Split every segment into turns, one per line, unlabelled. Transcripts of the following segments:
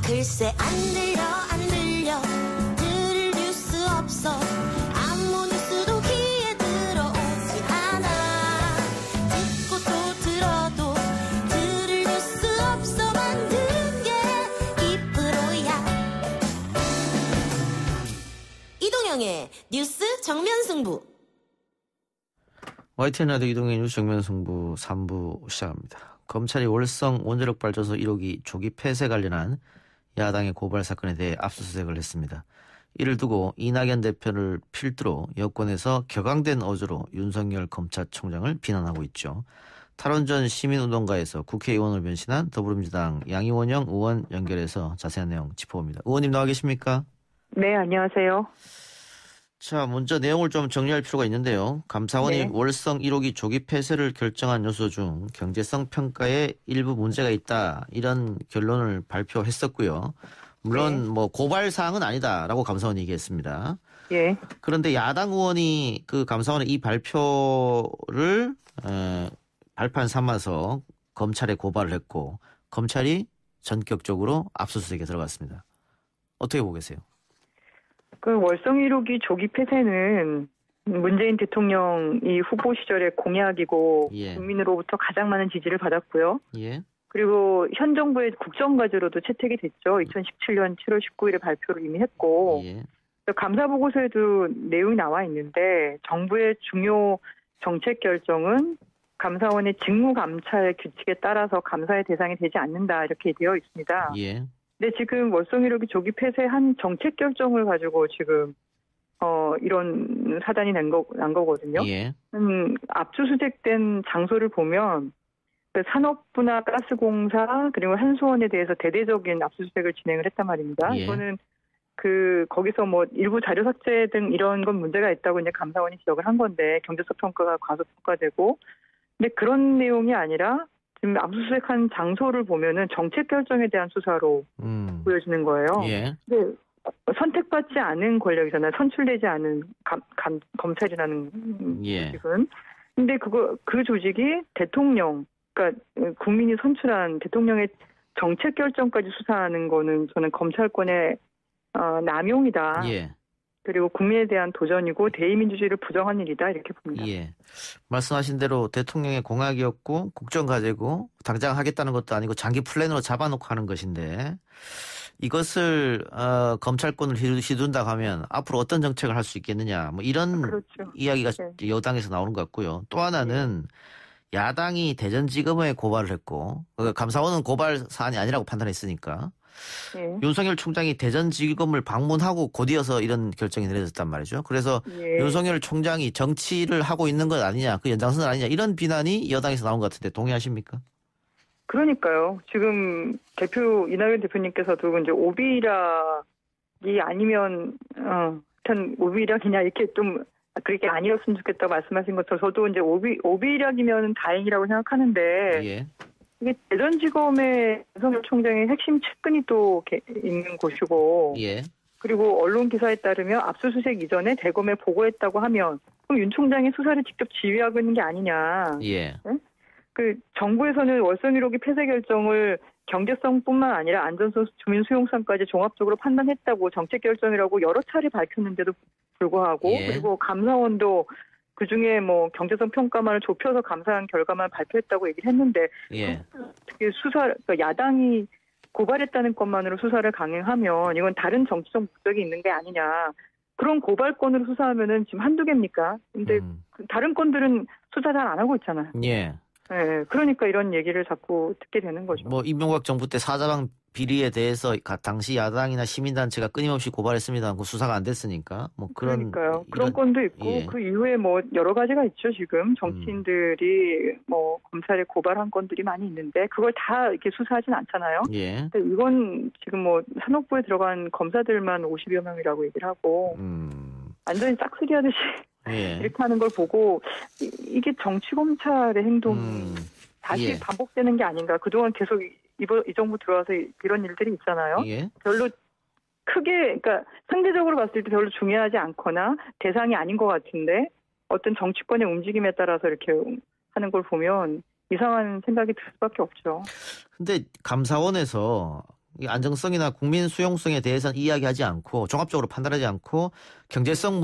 글쎄 안 들려 들을 뉴스 없어 아무 뉴스도 귀에 들어오지 않아 듣고 또 들어도 들을 뉴스 없어 만든 게 이 프로야. 이동영의 뉴스 정면승부.
YTN 라디오 이동의 뉴스 정면승부 3부 시작합니다. 검찰이 월성 원자력 발전소 1호기 조기 폐쇄 관련한 야당의 고발 사건에 대해 압수수색을 했습니다. 이를 두고 이낙연 대표를 필두로 여권에서 격앙된 어조로 윤석열 검찰총장을 비난하고 있죠. 탈원전 시민운동가에서 국회의원을 변신한 더불어민주당 양이원영 의원 연결해서 자세한 내용 짚어봅니다. 의원님 나와 계십니까?
네, 안녕하세요.
자, 먼저 내용을 좀 정리할 필요가 있는데요. 감사원이
네.
월성 1호기 조기 폐쇄를 결정한 요소 중 경제성 평가에 일부 문제가 있다, 이런 결론을 발표했었고요. 물론 뭐 고발 사항은 아니다라고 감사원이 얘기했습니다.
예.
그런데 야당 의원이 그 감사원의 이 발표를 발판 삼아서 검찰에 고발을 했고 검찰이 전격적으로 압수수색에 들어갔습니다. 어떻게 보겠어요?
그 월성 1호기 조기 폐쇄는 문재인 대통령이 후보 시절의 공약이고
예.
국민으로부터 가장 많은 지지를 받았고요.
예.
그리고 현 정부의 국정과제로도 채택이 됐죠. 2017년 7월 19일에 발표를 이미 했고
예.
감사 보고서에도 내용이 나와 있는데 정부의 중요 정책 결정은 감사원의 직무 감찰 규칙에 따라서 감사의 대상이 되지 않는다, 이렇게 되어 있습니다.
예.
근데 지금 월성 1호기 조기 폐쇄한 정책 결정을 가지고 지금 이런 사단이 난 거거든요.
예.
압수수색된 장소를 보면 그 산업부나 가스공사 그리고 한수원에 대해서 대대적인 압수수색을 진행을 했단 말입니다.
예.
이거는 거기서 뭐 일부 자료 삭제 등 이런 건 문제가 있다고 이제 감사원이 지적을 한 건데 경제성 평가가 과소평가되고, 근데 그런 내용이 아니라 지금 압수수색한 장소를 보면은 정책 결정에 대한 수사로 보여지는 거예요.
예.
근데 선택받지 않은 권력이잖아요. 선출되지 않은 검찰이라는
예.
조직은. 근데 그 조직이 대통령, 그러니까 국민이 선출한 대통령의 정책 결정까지 수사하는 거는 저는 검찰권의 남용이다.
예.
그리고 국민에 대한 도전이고 대의민주주의를 부정한 일이다, 이렇게 봅니다.
예. 말씀하신 대로 대통령의 공약이었고 국정과제고 당장 하겠다는 것도 아니고 장기 플랜으로 잡아놓고 하는 것인데 이것을 검찰권을 휘둔다 하면 앞으로 어떤 정책을 할 수 있겠느냐, 뭐 이런
그렇죠.
이야기가
네.
여당에서 나오는 것 같고요. 또 하나는 야당이 대전지검에 고발을 했고 감사원은 고발 사안이 아니라고 판단했으니까
예.
윤석열 총장이 대전지검을 방문하고 곧이어서 이런 결정이 내려졌단 말이죠. 그래서
예.
윤석열 총장이 정치를 하고 있는 것 아니냐, 그 연장선 아니냐, 이런 비난이 여당에서 나온 것 같은데 동의하십니까?
그러니까요. 지금 이낙연 대표님께서도 이제 오비락이 아니면 하여튼 오비락이냐 이렇게 좀 그렇게 아니었으면 좋겠다고 말씀하신 것처럼 저도 이제 오비락이면 다행이라고 생각하는데
예.
이게 대전지검의 윤석열 총장의 핵심 측근이 또 있는 곳이고
예.
그리고 언론 기사에 따르면 압수수색 이전에 대검에 보고했다고 하면 그럼 윤 총장이 수사를 직접 지휘하고 있는 게 아니냐.
예.
네? 정부에서는 월성 1호기 폐쇄 결정을 경제성뿐만 아니라 안전성, 주민 수용성까지 종합적으로 판단했다고 정책 결정이라고 여러 차례 밝혔는데도 불구하고
예.
그리고 감사원도 그중에 뭐 경제성 평가만을 좁혀서 감사한 결과만 발표했다고 얘기를 했는데
예.
어떻게 그러니까 야당이 고발했다는 것만으로 수사를 강행하면 이건 다른 정치적 목적이 있는 게 아니냐. 그런 고발건으로 수사하면은 지금 한두 개입니까? 근데 다른 건들은 수사 잘 안 하고 있잖아요.
예.
네, 그러니까 이런 얘기를 자꾸 듣게 되는 거죠.
뭐 이명박 정부 때 사자방 비리에 대해서 당시 야당이나 시민단체가 끊임없이 고발했습니다. 그 수사가 안 됐으니까 뭐
그러니까요. 그런 건도 있고
예.
그 이후에 뭐 여러 가지가 있죠. 지금 정치인들이 뭐 검찰에 고발한 건들이 많이 있는데 그걸 다 이렇게 수사하진 않잖아요.
예.
근데 이건 지금 뭐 산업부에 들어간 검사들만 50여 명이라고 얘기를 하고 완전히 짝수리 하듯이
예.
이렇게 하는 걸 보고 이게 정치 검찰의 행동이 다시
예.
반복되는 게 아닌가. 그동안 계속 이 정부 들어와서 이런 일들이 있잖아요.
예.
별로 크게, 그러니까 상대적으로 봤을 때 별로 중요하지 않거나 대상이 아닌 것 같은데 어떤 정치권의 움직임에 따라서 이렇게 하는 걸 보면 이상한 생각이 들 수밖에 없죠.
근데 감사원에서 이 안정성이나 국민 수용성에 대해서는 이야기하지 않고 종합적으로 판단하지 않고 경제성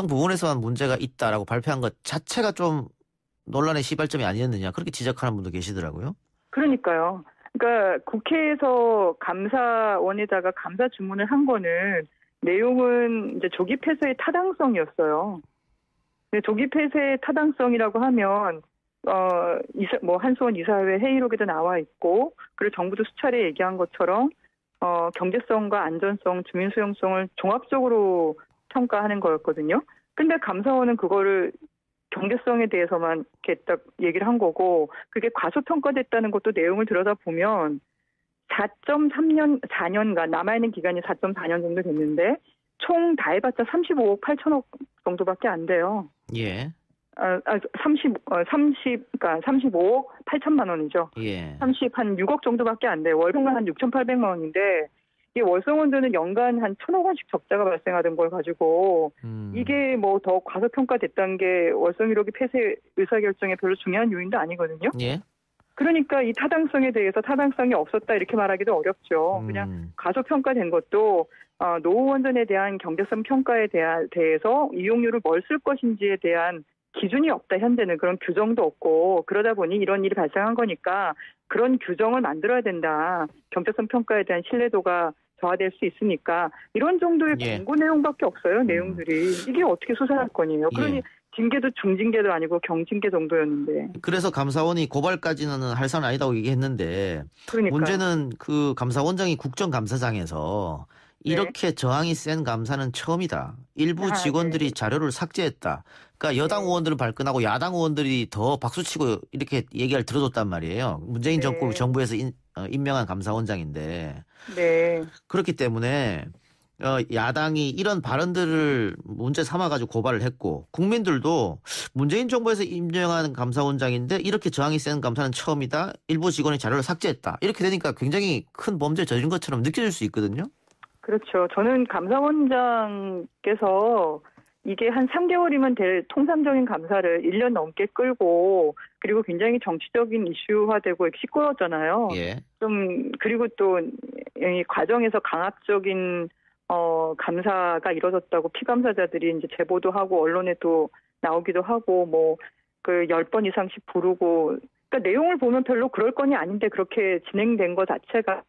부분에서만 문제가 있다라고 발표한 것 자체가 좀 논란의 시발점이 아니었느냐 그렇게 지적하는 분도 계시더라고요.
그러니까요. 그러니까 국회에서 감사원에다가 감사 주문을 한 거는 내용은 이제 조기 폐쇄의 타당성이었어요. 근데 조기 폐쇄의 타당성이라고 하면 한수원 이사회 회의록에도 나와 있고, 그리고 정부도 수차례 얘기한 것처럼 경제성과 안전성, 주민 수용성을 종합적으로 평가하는 거였거든요. 근데 감사원은 그거를 경제성에 대해서만 이렇게 딱 얘기를 한 거고, 그게 과소평가됐다는 것도 내용을 들여다보면 4.4년간 남아있는 기간이 4.4년 정도 됐는데 총 다 해봤자 35억 8천억 정도밖에 안 돼요.
예.
35억 8천만 원이죠.
예.
한 6억 정도밖에 안 돼요. 월평균 한 6,800만 원인데 이 월성원전은 연간 한 1,000억 원씩 적자가 발생하던 걸 가지고 이게 뭐 더 과소평가됐다는 게 월성 1호기 폐쇄 의사결정에 별로 중요한 요인도 아니거든요.
예.
그러니까 이 타당성에 대해서 타당성이 없었다 이렇게 말하기도 어렵죠. 그냥 과소평가된 것도 노후원전에 대한 경제성 평가에 대해서 이용료를 뭘 쓸 것인지에 대한 기준이 없다. 현재는 그런 규정도 없고 그러다 보니 이런 일이 발생한 거니까 그런 규정을 만들어야 된다. 경제성 평가에 대한 신뢰도가 저하될 수 있으니까 이런 정도의 권고 내용밖에 없어요. 내용들이. 이게 어떻게 수사사건이에요. 그러니 징계도 중징계도 아니고 경징계 정도였는데.
그래서 감사원이 고발까지는 할 사안은 아니다고 얘기했는데
그러니까요.
문제는 그 감사원장이 국정감사장에서 이렇게 저항이 센 감사는 처음이다. 일부 직원들이 자료를 삭제했다. 그러니까 여당 의원들은 발끈하고 야당 의원들이 더 박수치고 이렇게 얘기를 들어줬단 말이에요. 문재인 정부에서 임명한 감사원장인데.
네.
그렇기 때문에 야당이 이런 발언들을 문제 삼아가지고 고발을 했고 국민들도 문재인 정부에서 임명한 감사원장인데 이렇게 저항이 센 감사는 처음이다. 일부 직원이 자료를 삭제했다. 이렇게 되니까 굉장히 큰 범죄를 저지른 것처럼 느껴질 수 있거든요.
그렇죠. 저는 감사원장께서 이게 한 3개월이면 될 통상적인 감사를 1년 넘게 끌고 그리고 굉장히 정치적인 이슈화되고 시끄러웠잖아요.
예.
좀 그리고 또 이 과정에서 강압적인 감사가 이뤄졌다고 피감사자들이 이제 제보도 하고 언론에도 나오기도 하고 뭐 그 10번 이상씩 부르고 그러니까 내용을 보면 별로 그럴 건이 아닌데 그렇게 진행된 것 자체가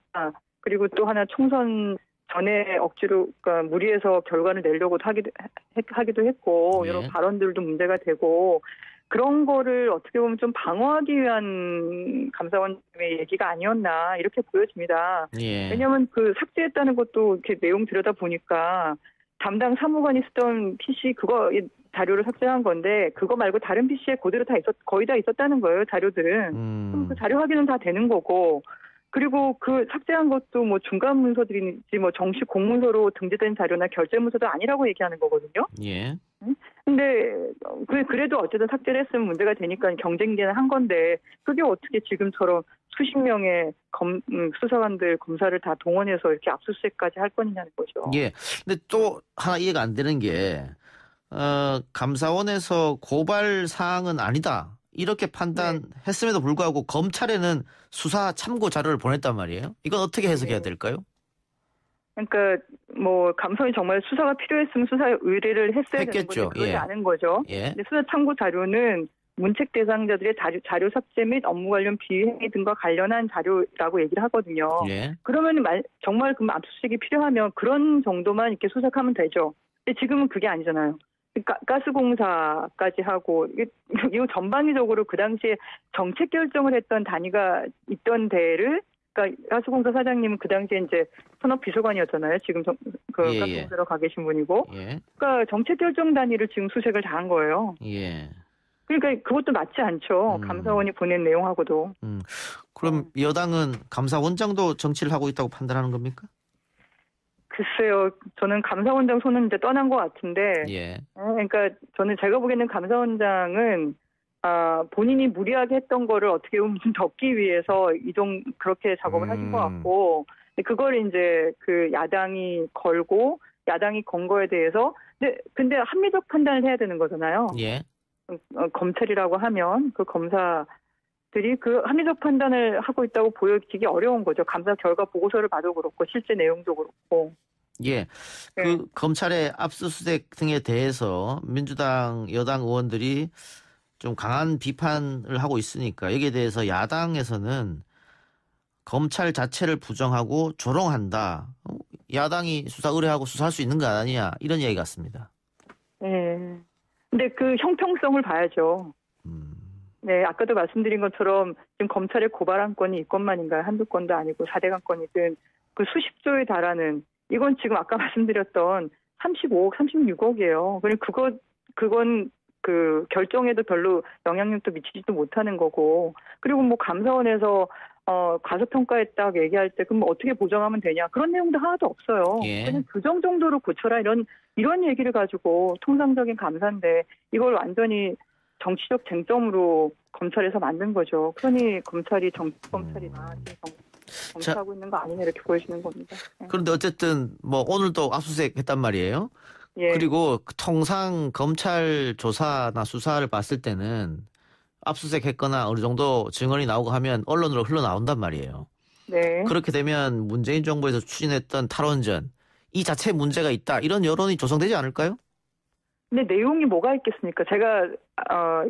그리고 또 하나 총선 전에 억지로 그러니까 무리해서 결과를 내려고 하기도 했고 여러 발언들도 문제가 되고 그런 거를 어떻게 보면 좀 방어하기 위한 감사원의 얘기가 아니었나 이렇게 보여집니다. 왜냐하면 그 삭제했다는 것도 이렇게 내용 들여다 보니까 담당 사무관이 쓰던 PC 그거 자료를 삭제한 건데 그거 말고 다른 PC에 그대로 거의 다 있었다는 거예요. 자료들은. 그럼 그 자료 확인은 다 되는 거고. 그리고 그 삭제한 것도 뭐 중간 문서들인지 뭐 정식 공문서로 등재된 자료나 결제 문서도 아니라고 얘기하는 거거든요.
예.
근데 그래도 어쨌든 삭제를 했으면 문제가 되니까 경쟁계는 한 건데 그게 어떻게 지금처럼 수십 명의 수사관들 검사를 다 동원해서 이렇게 압수수색까지 할 거냐는 거죠.
예. 근데 또 하나 이해가 안 되는 게 감사원에서 고발 사항은 아니다. 이렇게 판단했음에도 불구하고 검찰에는 수사 참고 자료를 보냈단 말이에요. 이건 어떻게 해석해야 될까요?
그러니까 뭐 감사원이 정말 수사가 필요했으면 수사 의뢰를 했어야
했겠죠.
되는 건데 그러지 않은 거죠. 근데 수사 참고 자료는 문책 대상자들의 자료 삭제 및 업무 관련 비행위 등과 관련한 자료라고 얘기를 하거든요. 그러면 정말 그 압수수색이 필요하면 그런 정도만 이렇게 수색하면 되죠. 근데 지금은 그게 아니잖아요. 가스공사까지 하고 이거 전방위적으로 그 당시에 정책 결정을 했던 단위가 있던 데를 그러니까 가스공사 사장님은 그 당시에 이제 산업 비서관이었잖아요. 지금 가스공사로 가 계신 분이고. 그러니까 정책 결정 단위를 지금 수색을 다 한 거예요. 그러니까 그것도 맞지 않죠. 감사원이 보낸 내용하고도.
그럼 여당은 감사원장도 정치를 하고 있다고 판단하는 겁니까?
글쎄요. 저는 감사원장 손은 이제 떠난 것 같은데. 그러니까 저는 제가 보기에는 감사원장은 본인이 무리하게 했던 거를 어떻게 보면 덮기 위해서 그렇게 작업을 하신 것 같고 그걸 이제 그 야당이 걸고 야당이 건 거에 대해서 근데 합리적 판단을 해야 되는 거잖아요. 검찰이라고 하면 그 검사들이 들이 그 합리적 판단을 하고 있다고 보여지기 어려운 거죠. 감사 결과 보고서를 봐도 그렇고 실제 내용도 그렇고.
예, 그 검찰의 압수수색 등에 대해서 민주당 여당 의원들이 좀 강한 비판을 하고 있으니까 여기에 대해서 야당에서는 검찰 자체를 부정하고 조롱한다. 야당이 수사 의뢰하고 수사할 수 있는 거 아니냐 이런 이야기 같습니다.
네. 근데 그 형평성을 봐야죠. 네, 아까도 말씀드린 것처럼 지금 검찰의 고발 한 건이 이건만인가요? 한두 건도 아니고 4대강 건이든 그 수십 조에 달하는 이건 지금 아까 말씀드렸던 35억, 36억이에요. 그건 그 결정에도 별로 영향력도 미치지도 못하는 거고. 그리고 뭐 감사원에서 과소평가했다고 얘기할 때 그럼 어떻게 보정하면 되냐 그런 내용도 하나도 없어요.
예.
그냥 규정 정도로 고쳐라 이런 얘기를 가지고 통상적인 감사인데 이걸 완전히 정치적 쟁점으로 검찰에서 만든 거죠. 그러니 검찰이 정치 검찰이나 정치하고 있는 거 아니냐 이렇게 보여지는 겁니다. 네.
그런데 어쨌든 뭐 오늘도 압수수색 했단 말이에요.
예.
그리고 통상 검찰 조사나 수사를 봤을 때는 압수수색했거나 어느 정도 증언이 나오고 하면 언론으로 흘러나온단 말이에요.
네.
그렇게 되면 문재인 정부에서 추진했던 탈원전 이 자체에 문제가 있다 이런 여론이 조성되지 않을까요?
근데 내용이 뭐가 있겠습니까? 제가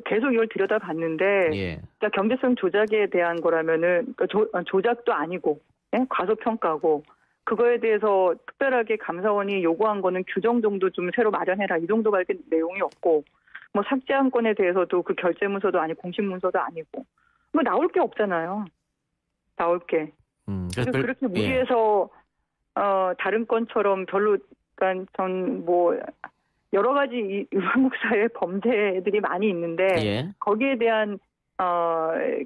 계속 이걸 들여다봤는데
예.
그러니까 경제성 조작에 대한 거라면은 조작도 아니고 예? 과소평가고 그거에 대해서 특별하게 감사원이 요구한 거는 규정 정도 좀 새로 마련해라 이 정도밖에 내용이 없고 뭐 삭제한 건에 대해서도 그 결재문서도 아니고 공식문서도 아니고 뭐 나올 게 없잖아요. 나올 게. 그렇게 무리해서 다른 건처럼 별로 그러니까 전 뭐 여러 가지 한국 사회 범죄들이 많이 있는데
예.
거기에 대한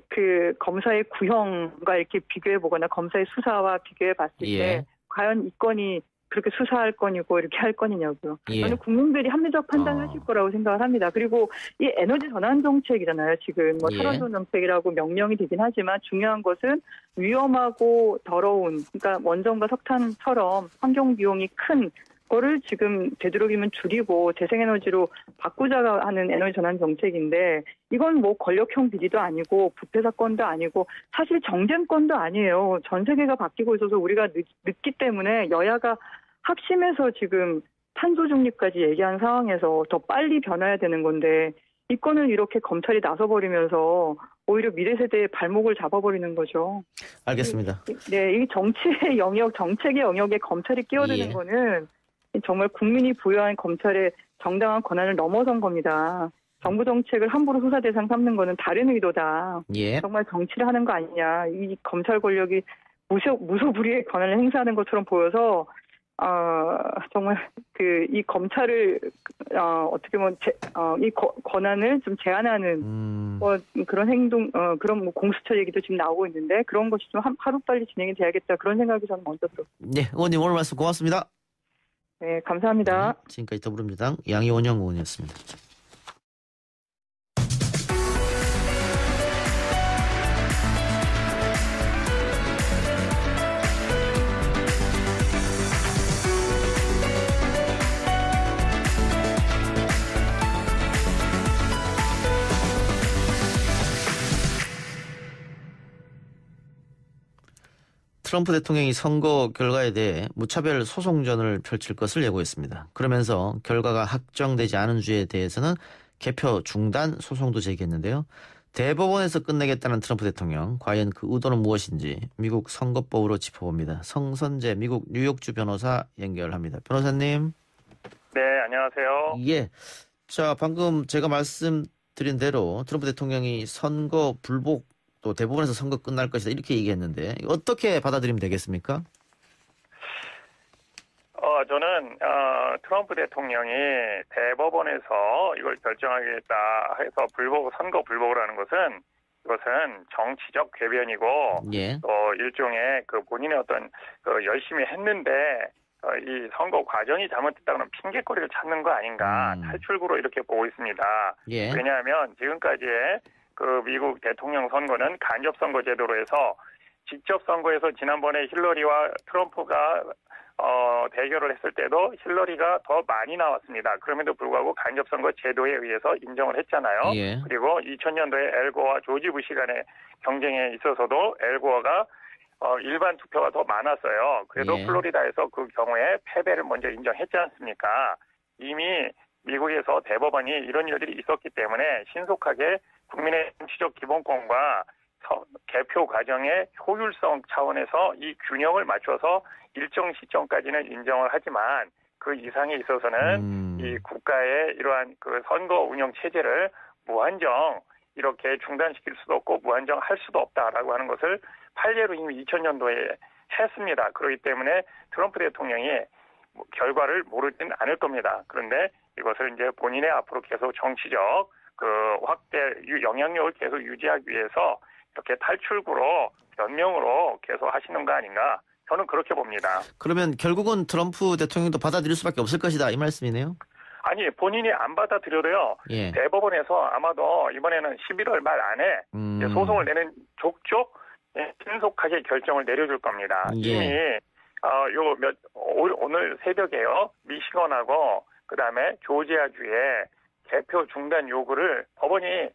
그 검사의 구형과 이렇게 비교해 보거나 검사의 수사와 비교해 봤을 때
예.
과연 이 건이 그렇게 수사할 건이고 이렇게 할 건이냐고요.
예.
저는 국민들이 합리적 판단을 하실 거라고 생각을 합니다. 그리고 이 에너지 전환 정책이잖아요. 지금 뭐
예.
탈원전 정책이라고 명령이 되긴 하지만 중요한 것은 위험하고 더러운 그러니까 원전과 석탄처럼 환경 비용이 큰 거를 지금 되도록이면 줄이고 재생에너지로 바꾸자 하는 에너지 전환 정책인데 이건 뭐 권력형 비리도 아니고 부패 사건도 아니고 사실 정쟁권도 아니에요. 전 세계가 바뀌고 있어서 우리가 늦기 때문에 여야가 합심해서 지금 탄소 중립까지 얘기한 상황에서 더 빨리 변화해야 되는 건데 이 건을 이렇게 검찰이 나서버리면서 오히려 미래 세대의 발목을 잡아버리는 거죠.
알겠습니다.
네, 이 정치의 영역, 정책의 영역에 검찰이 끼어드는
예.
거는 정말 국민이 부여한 검찰의 정당한 권한을 넘어선 겁니다. 정부 정책을 함부로 수사 대상 삼는 거는 다른 의도다.
예.
정말 정치를 하는 거 아니냐. 이 검찰 권력이 무소불위의 권한을 행사하는 것처럼 보여서 정말 이 검찰을 어떻게 보면 이 권한을 좀 제한하는 그런 행동 그런 뭐 공수처 얘기도 지금 나오고 있는데 그런 것이 좀 하루빨리 진행이 돼야겠다 그런 생각이 저는 먼저 들었습니다.
네, 의원님 오늘 말씀 고맙습니다.
네, 감사합니다.
네, 지금까지 더불어민주당 양희원영 의원이었습니다. 트럼프 대통령이 선거 결과에 대해 무차별 소송전을 펼칠 것을 예고했습니다. 그러면서 결과가 확정되지 않은 주에 대해서는 개표 중단 소송도 제기했는데요. 대법원에서 끝내겠다는 트럼프 대통령, 과연 그 의도는 무엇인지 미국 선거법으로 짚어봅니다. 성선재 미국 뉴욕주 변호사 연결합니다. 변호사님.
네, 안녕하세요.
예. 자, 방금 제가 말씀드린 대로 트럼프 대통령이 선거 불복 또 대법원에서 선거 끝날 것이다 이렇게 얘기했는데 어떻게 받아들이면 되겠습니까?
저는 트럼프 대통령이 대법원에서 이걸 결정하겠다 해서 선거 불복을 하는 것은 이것은 정치적 궤변이고
예.
또 일종의 그 본인의 어떤 열심히 했는데 이 선거 과정이 잘못됐다고는 핑계거리를 찾는 거 아닌가 탈출구로 이렇게 보고 있습니다.
예.
왜냐하면 지금까지의 그 미국 대통령 선거는 간접 선거 제도로 해서 직접 선거에서 지난번에 힐러리와 트럼프가 대결을 했을 때도 힐러리가 더 많이 나왔습니다. 그럼에도 불구하고 간접선거 제도에 의해서 인정을 했잖아요.
예.
그리고 2000년도에 엘고어와 조지 부시 간의 경쟁에 있어서도 엘고어가 일반 투표가 더 많았어요. 그래도
예.
플로리다에서 그 경우에 패배를 먼저 인정했지 않습니까? 이미 미국에서 대법원이 이런 일들이 있었기 때문에 신속하게 국민의 정치적 기본권과 개표 과정의 효율성 차원에서 이 균형을 맞춰서 일정 시점까지는 인정을 하지만 그 이상에 있어서는 이 국가의 이러한 그 선거 운영 체제를 무한정 이렇게 중단시킬 수도 없고 무한정 할 수도 없다라고 하는 것을 판례로 이미 2000년도에 했습니다. 그렇기 때문에 트럼프 대통령이 결과를 모르진 않을 겁니다. 그런데 이것을 이제 본인의 앞으로 계속 정치적 그 확대 영향력을 계속 유지하기 위해서 이렇게 탈출구로 변명으로 계속 하시는 거 아닌가? 저는 그렇게 봅니다.
그러면 결국은 트럼프 대통령도 받아들일 수밖에 없을 것이다 이 말씀이네요.
아니 본인이 안 받아들여도요.
예.
대법원에서 아마도 이번에는 11월 말 안에 소송을 내는 족족 신속하게 결정을 내려줄 겁니다.
예.
이미 오늘 새벽에요. 미시건하고 그다음에 조지아주에 개표 중단 요구를 법원이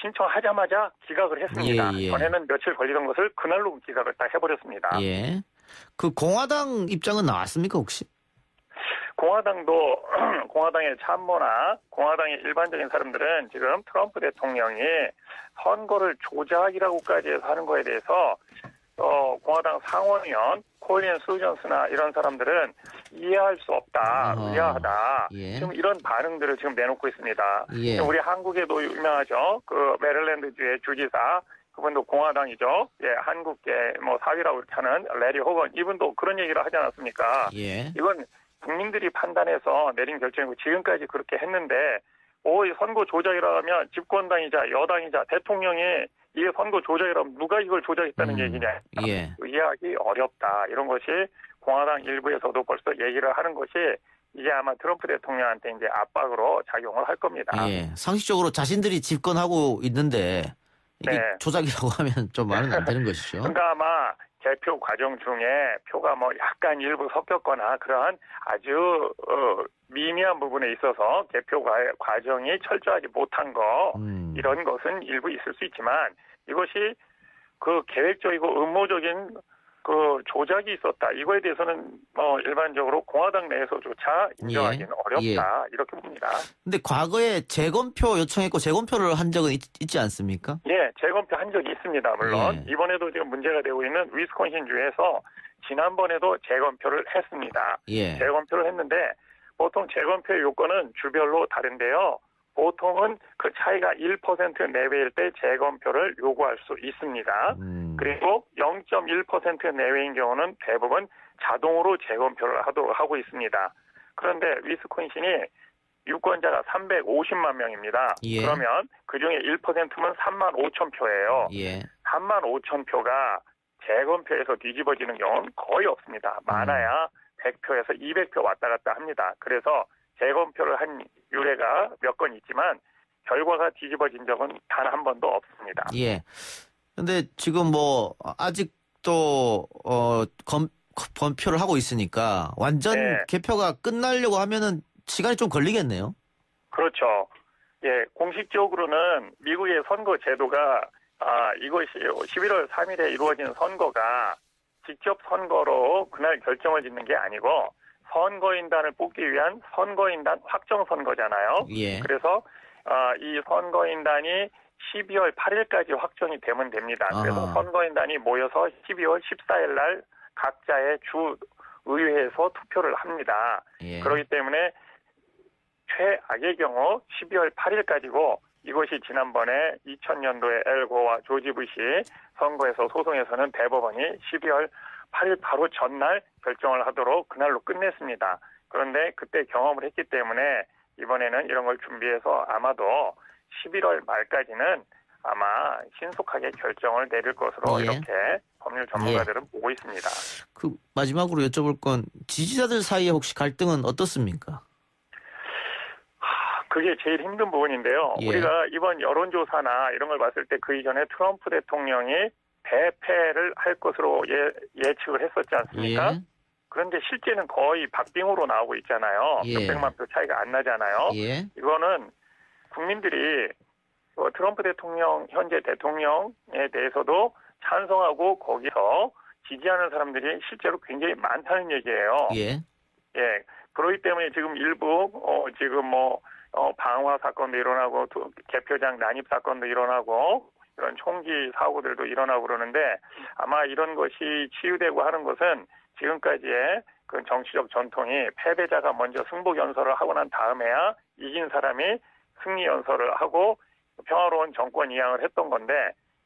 신청하자마자 기각을 했습니다.
예.
전에는 며칠 걸리던 것을 그날로 기각을 딱 해버렸습니다.
예. 그 공화당 입장은 나왔습니까 혹시?
공화당의 참모나 공화당의 일반적인 사람들은 지금 트럼프 대통령이 선거를 조작이라고까지 해서 하는 거에 대해서 공화당 상원의원 콜린 수전스나 이런 사람들은 이해할 수 없다, 의아하다.
예.
지금 이런 반응들을 지금 내놓고 있습니다.
예.
우리 한국에도 유명하죠. 그 메릴랜드주의 주지사 그분도 공화당이죠. 예, 한국계 뭐 사위라고 이렇게 하는 레리 호건 이분도 그런 얘기를 하지 않았습니까?
예.
이건 국민들이 판단해서 내린 결정이고 지금까지 그렇게 했는데 이 선거 조작이라면 집권당이자 여당이자 대통령이 이게 선거 조작이라면 누가 이걸 조작했다는 얘기냐.
예.
이해하기 어렵다. 이런 것이 공화당 일부에서도 벌써 얘기를 하는 것이 이게 아마 트럼프 대통령한테 이제 압박으로 작용을 할 겁니다.
예. 상식적으로 자신들이 집권하고 있는데 이게
네.
조작이라고 하면 좀 말은 안 되는 것이죠.
그러니까 아마 개표 과정 중에 표가 뭐 약간 일부 섞였거나 그러한 아주 미미한 부분에 있어서 개표 과정이 철저하지 못한 거 이런 것은 일부 있을 수 있지만 이것이 그 계획적이고 음모적인 그 조작이 있었다. 이거에 대해서는 일반적으로 공화당 내에서조차 인정하기는 어렵다. 이렇게 봅니다.
근데 과거에 재검표 요청했고 재검표를 한 적은 있지 않습니까?
예, 재검표 한 적이 있습니다. 물론 이번에도 지금 문제가 되고 있는 위스콘신주에서 지난번에도 재검표를 했습니다.
예.
재검표를 했는데 보통 재검표의 요건은 주별로 다른데요. 보통은 그 차이가 1% 내외일 때 재검표를 요구할 수 있습니다. 그리고 0.1% 내외인 경우는 대부분 자동으로 재검표를 하고 있습니다. 그런데 위스콘신이 유권자가 350만 명입니다.
예.
그러면 그중에 1%면 3만 5천 표예요.
예.
3만 5천 표가 재검표에서 뒤집어지는 경우는 거의 없습니다. 많아야 100표에서 200표 왔다 갔다 합니다. 그래서 재검표를 한 유례가 몇 건 있지만 결과가 뒤집어진 적은 단 한 번도 없습니다.
예. 근데 지금 뭐 아직도 검표를 하고 있으니까 완전 개표가 끝나려고 하면은 시간이 좀 걸리겠네요.
그렇죠. 예, 공식적으로는 미국의 선거 제도가 이것이 11월 3일에 이루어진 선거가 직접 선거로 그날 결정을 짓는 게 아니고 선거인단을 뽑기 위한 선거인단 확정 선거잖아요.
예.
그래서 이 선거인단이 12월 8일까지 확정이 되면 됩니다. 그래서 선거인단이 모여서 12월 14일 날 각자의 주 의회에서 투표를 합니다.
예.
그렇기 때문에 최악의 경우 12월 8일까지고 이것이 지난번에 2000년도에 엘고와 조지 부시 선거에서 소송에서는 대법원이 12월 8일 바로 전날 결정을 하도록 그날로 끝냈습니다. 그런데 그때 경험을 했기 때문에 이번에는 이런 걸 준비해서 아마도 11월 말까지는 아마 신속하게 결정을 내릴 것으로 이렇게 법률 전문가들은 보고 있습니다.
그 마지막으로 여쭤볼 건 지지자들 사이에 혹시 갈등은 어떻습니까?
그게 제일 힘든 부분인데요. 우리가 이번 여론조사나 이런 걸 봤을 때 그 이전에 트럼프 대통령이 대패를 할 것으로 예측을 했었지 않습니까? 그런데 실제는 거의 박빙으로 나오고 있잖아요.
예.
몇백만 표 차이가 안 나잖아요.
예.
이거는 국민들이 트럼프 대통령, 현재 대통령에 대해서도 찬성하고 거기서 지지하는 사람들이 실제로 굉장히 많다는 얘기예요.
예.
예. 그렇기 때문에 지금 일부, 지금 방화 사건도 일어나고, 개표장 난입 사건도 일어나고, 이런 총기 사고들도 일어나고 그러는데, 아마 이런 것이 치유되고 하는 것은 지금까지의 그 정치적 전통이 패배자가 먼저 승복 연설을 하고 난 다음에야 이긴 사람이 승리 연설을 하고 평화로운 정권 이양을 했던 건데,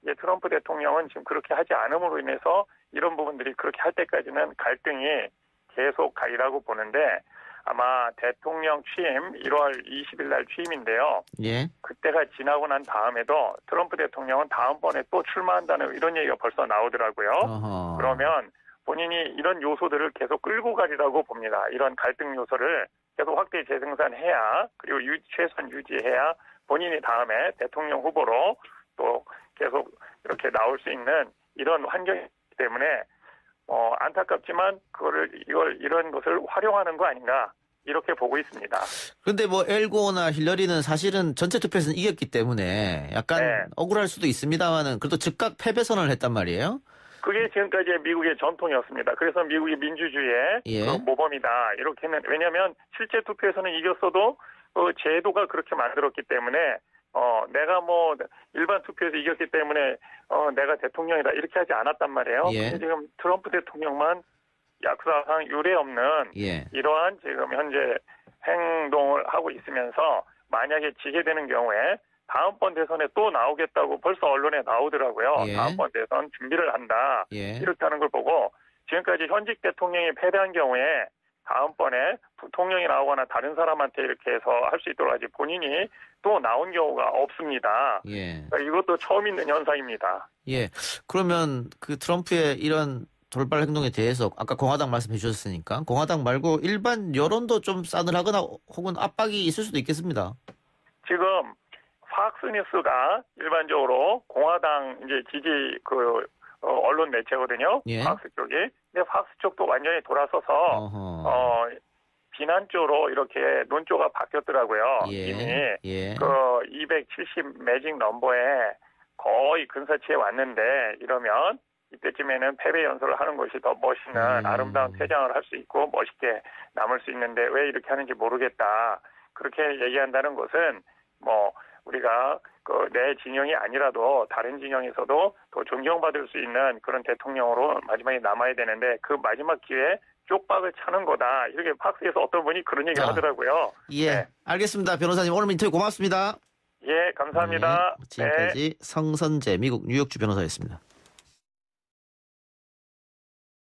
이제 트럼프 대통령은 지금 그렇게 하지 않음으로 인해서 이런 부분들이 그렇게 할 때까지는 갈등이 계속 가리라고 보는데, 아마 대통령 취임 1월 20일 날 취임인데요.
예.
그때가 지나고 난 다음에도 트럼프 대통령은 다음번에 또 출마한다는 이런 얘기가 벌써 나오더라고요.
어허.
그러면 본인이 이런 요소들을 계속 끌고 가리라고 봅니다. 이런 갈등 요소를 계속 확대 재생산해야, 그리고 최소한 유지해야 본인이 다음에 대통령 후보로 또 계속 이렇게 나올 수 있는 이런 환경이기 때문에 안타깝지만 이런 것을 활용하는 거 아닌가 이렇게 보고 있습니다.
그런데 뭐 엘고나 힐러리는 사실은 전체 투표에서는 이겼기 때문에 약간
네.
억울할 수도 있습니다만은 그래도 즉각 패배 선언을 했단 말이에요.
그게 지금까지의 미국의 전통이었습니다. 그래서 미국이 민주주의의
예.
그 모범이다 이렇게는, 왜냐하면 실제 투표에서는 이겼어도 제도가 그렇게 만들었기 때문에 내가 뭐 일반 투표에서 이겼기 때문에 내가 대통령이다 이렇게 하지 않았단 말이에요.
예.
근데 지금 트럼프 대통령만 역사상 유례 없는
예.
이러한 지금 현재 행동을 하고 있으면서 만약에 지게 되는 경우에 다음번 대선에 또 나오겠다고 벌써 언론에 나오더라고요.
예.
다음번 대선 준비를 한다.
예.
이렇게 하는 걸 보고 지금까지 현직 대통령이 패배한 경우에 다음번에 부통령이 나오거나 다른 사람한테 이렇게 해서 할 수 있도록 하지 본인이 또 나온 경우가 없습니다.
예.
그러니까 이것도 처음 있는 현상입니다.
예. 그러면 그 트럼프의 이런 돌발 행동에 대해서 아까 공화당 말씀해 주셨으니까 공화당 말고 일반 여론도 좀 싸늘하거나 혹은 압박이 있을 수도 있겠습니다.
지금 팍스뉴스가 일반적으로 공화당 이제 지지 언론 매체거든요.
예.
팍스 쪽이. 근데 팍스 쪽도 완전히 돌아서서
어허.
비난 쪽으로 이렇게 논조가 바뀌었더라고요.
예.
이미
예.
270 매직 넘버에 거의 근사치에 왔는데 이러면 이때쯤에는 패배 연설을 하는 것이 더 멋있는 아름다운 퇴장을 할 수 있고 멋있게 남을 수 있는데 왜 이렇게 하는지 모르겠다. 그렇게 얘기한다는 것은 뭐 우리가 내 진영이 아니라도 다른 진영에서도 더 존경받을 수 있는 그런 대통령으로 마지막에 남아야 되는데 그 마지막 기회에 쪽박을 차는 거다. 이렇게 팍스에서 어떤 분이 그런 얘기를 하더라고요.
예.
네.
알겠습니다. 변호사님 오늘 인터뷰 고맙습니다.
예, 감사합니다.
네. 지금까지 성선재 미국 뉴욕주 변호사였습니다.